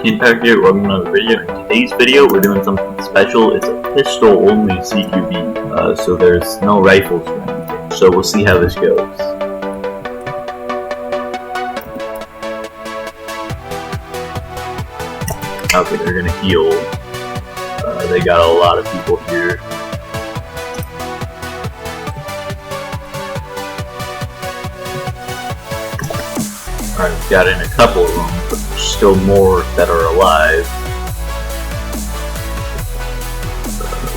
Impact here, welcome to another video. In today's video, we're doing something special. It's a pistol-only CQB, so there's no rifles or anything. So we'll see how this goes. Okay, they're gonna heal. They got a lot of people here. Alright, we've got in a couple of them, but there's still more that are alive.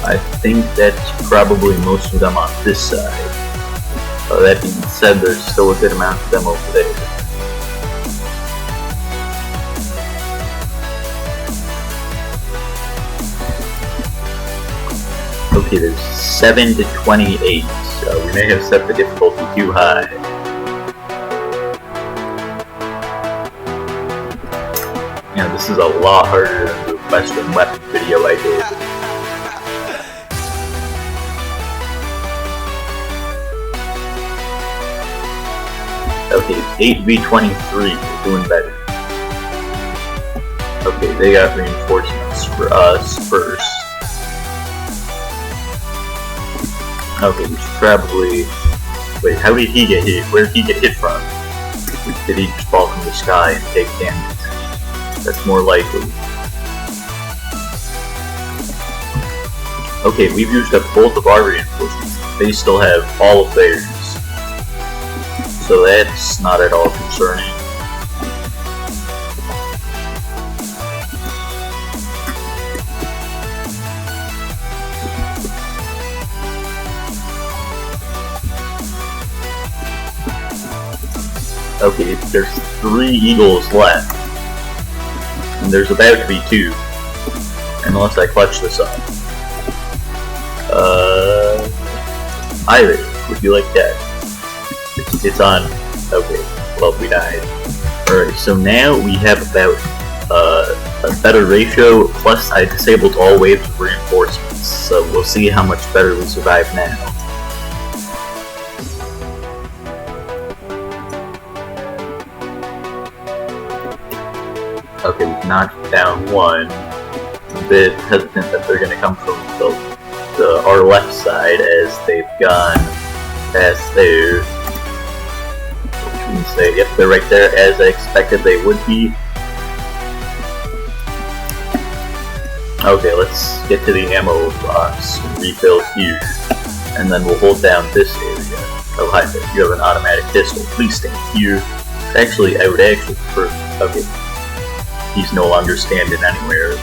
I think that's probably most of them on this side. That being said, there's still a good amount of them over there. Okay, there's 7 to 28, so we may have set the difficulty too high. Yeah, this is a lot harder than the Western weapon video I did. Okay, 8v23, we're doing better. Okay, they got reinforcements for us first. Okay, we should probably... Wait, how did he get hit? Where did he get hit from? Did he just fall from the sky and take damage? That's more likely. Okay, we've used up both of our reinforcements. They still have all of theirs. So that's not at all concerning. Okay, there's 3 eagles left. And there's about to be 2. Unless I clutch this up. Either. Would you like that? It's on. Okay. Well, we died. Alright, so now we have about a better ratio, plus I disabled all waves of reinforcements. So we'll see how much better we survive now. Okay, we've knocked down one. I'm a bit hesitant that they're going to come from our left side as they've gone past there. Which means yep, they're right there as I expected they would be. Okay, let's get to the ammo box and refill here. And then we'll hold down this area. Oh, hi there, you have an automatic pistol. Please stand here. Actually, I would actually prefer... Okay. He's no longer standing anywhere.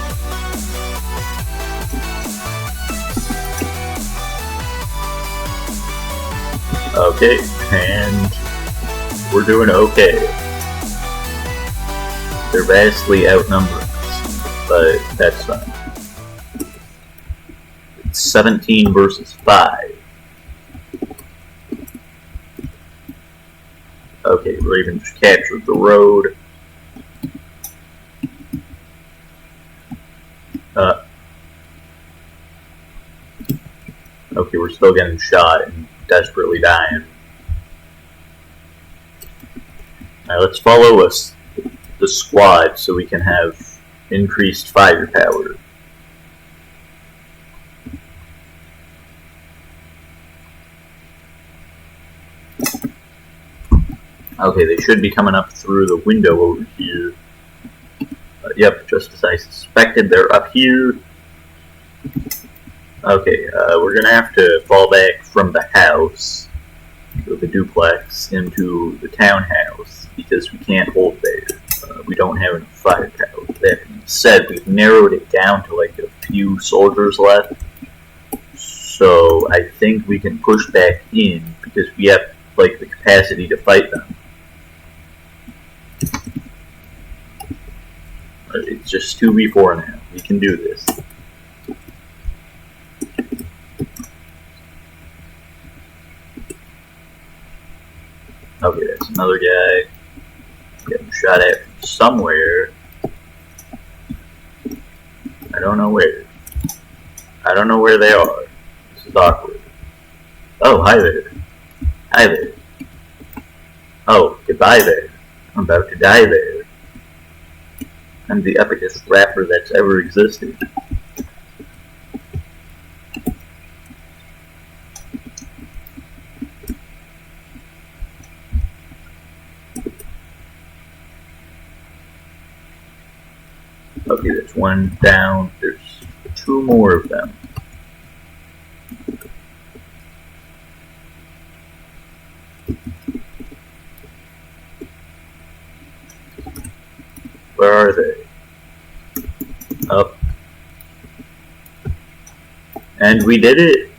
Okay, and we're doing okay. They're vastly outnumbered, but that's fine. It's 17 versus 5. Okay, Raven just captured the road. Okay, we're still getting shot and desperately dying. Now let's follow the squad so we can have increased firepower. Okay, they should be coming up through the window over here. Yep, just as I suspected, they're up here. Okay, we're gonna have to fall back from the house, or the duplex, into the townhouse, because we can't hold there. We don't have enough firepower. That being said, we've narrowed it down to like a few soldiers left, so I think we can push back in, because we have like the capacity to fight them. It's just 2v4 now. We can do this. Okay, that's another guy. Getting shot at from somewhere. I don't know where. I don't know where they are. This is awkward. Oh, hi there. Hi there. Oh, goodbye there. I'm about to die there. I'm the epicest rapper that's ever existed. Okay, there's one down. There's two more of them. Where are they? Up. And we did it!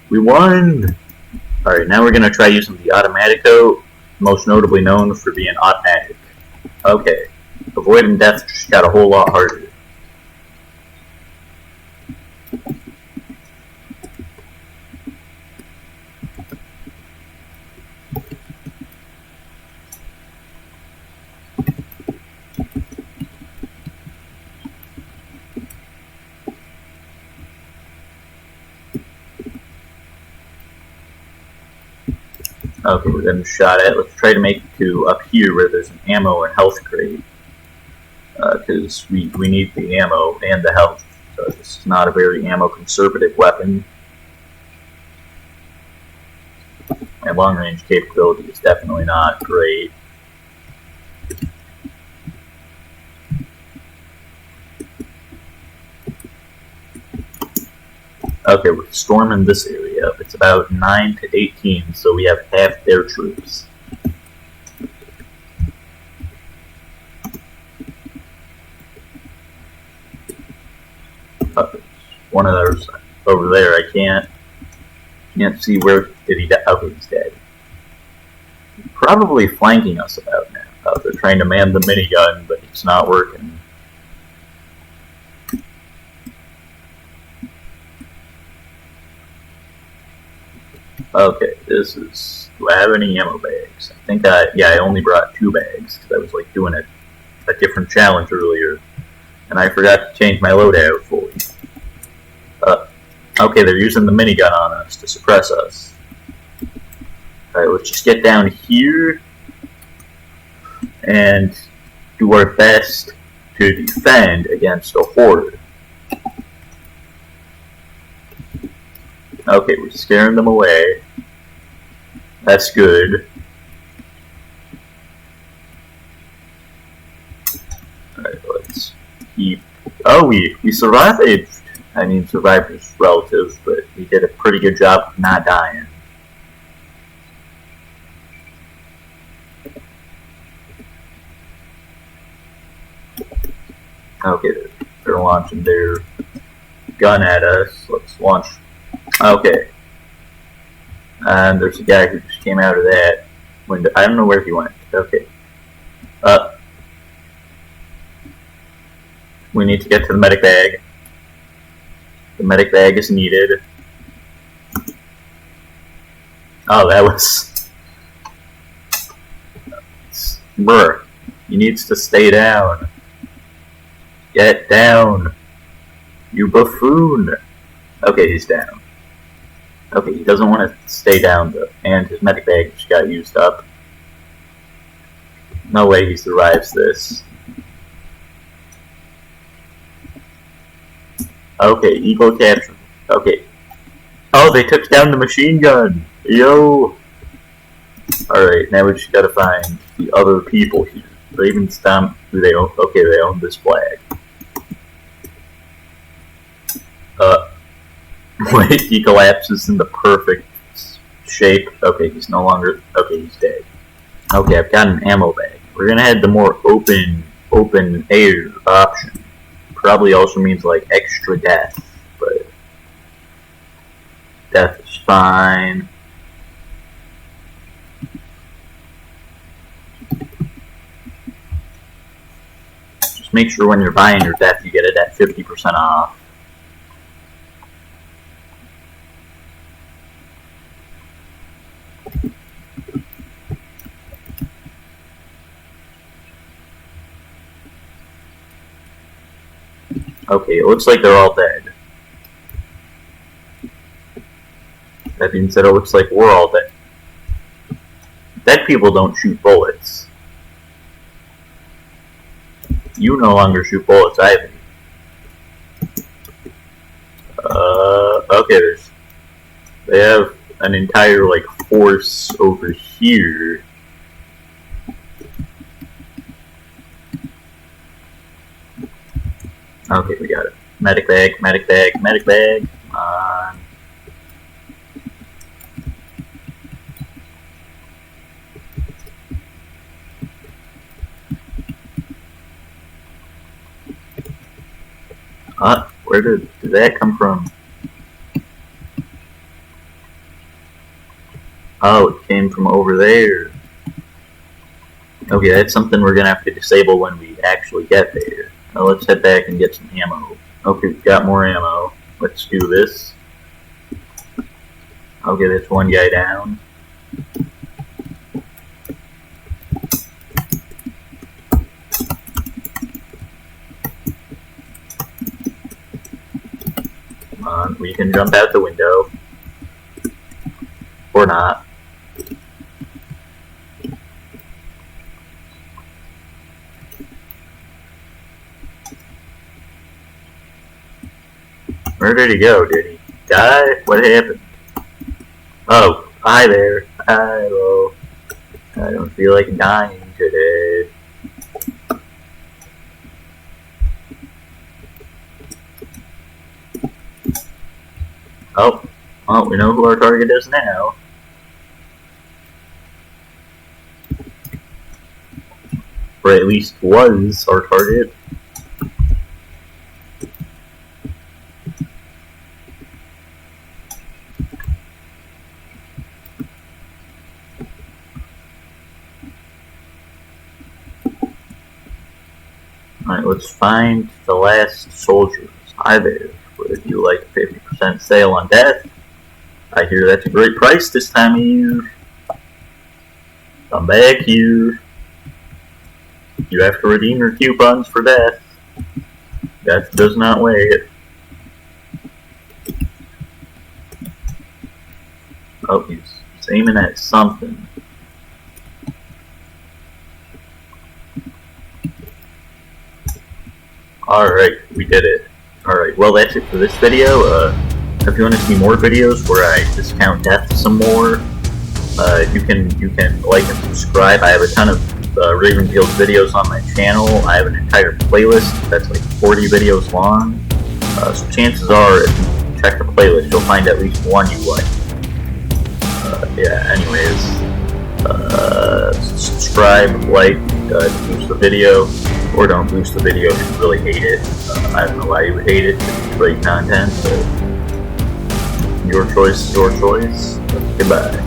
We won! Alright, now we're gonna try using the Automatico, most notably known for being automatic. Okay. Avoiding death just got a whole lot harder. Okay, we're getting shot at. Let's try to make it to up here where there's an ammo and health crate. Because we need the ammo and the health. So this is not a very ammo conservative weapon. My long range capability is definitely not great. Okay, we're storming this area. It's about 9 to 18, so we have half their troops. One of those over there. I can't see where did he die. Okay, he's dead. Probably flanking us about now. They're trying to man the minigun, but it's not working. Okay, this is. Do I have any ammo bags? I think I only brought 2 bags because I was like doing a different challenge earlier, and I forgot to change my loadout fully. Okay, they're using the minigun on us to suppress us. Alright, let's just get down here and do our best to defend against a horde. Okay, we're scaring them away. That's good. Alright, let's keep... Oh, we survived! I mean, survived is relative, but we did a pretty good job of not dying. Okay, they're launching their gun at us. Let's launch. Okay. And there's a guy who just came out of that window. I don't know where he went. Okay. We need to get to the medic bag. The medic bag is needed. Oh, that was... Bruh. He needs to stay down. Get down. You buffoon. Okay, he's down. Okay, he doesn't want to stay down though. And his medic bag just got used up. No way he survives this. Okay, Eagle capture. Okay. Oh, they took down the machine gun! Yo! Alright, now we just gotta find the other people here. Ravenfield, do they own? Okay, they own this flag. Wait, he collapses in the perfect shape. Okay, he's no longer... Okay, he's dead. Okay, I've got an ammo bag. We're gonna head the more open air option. Probably also means like extra death, but death is fine. Just make sure when you're buying your death you get it at 50% off. Okay, it looks like they're all dead. That being said, it looks like we're all dead. Dead people don't shoot bullets. You no longer shoot bullets, either. Okay, they have an entire, like, force over here. Okay, we got it. Medic bag, medic bag, medic bag. Come on. Where did that come from? Oh, it came from over there. Okay, that's something we're gonna have to disable when we actually get there. Now let's head back and get some ammo. Okay, we've got more ammo. Let's do this. Okay, that's one guy down. Come on, we can jump out the window. Or not. Where did he go? Did he die? What happened? Oh, hi there. Hello. I don't feel like dying today. Oh, well, we know who our target is now. Or at least was our target. Alright, let's find the last soldiers. Hi there. Would you like a 50% sale on death? I hear that's a great price this time of year. Come back here. You have to redeem your coupons for death. Death does not wait. Oh, he's aiming at something. Alright, we did it. Alright, well that's it for this video. If you want to see more videos where I discount death some more, you can like and subscribe. I have a ton of Ravenfield videos on my channel. I have an entire playlist that's like 40 videos long. So chances are, if you check the playlist, you'll find at least one you like. Yeah, anyways, subscribe, like, boost the video, or don't boost the video if you really hate it. I don't know why you would hate it. It's great content, but your choice is your choice. Goodbye.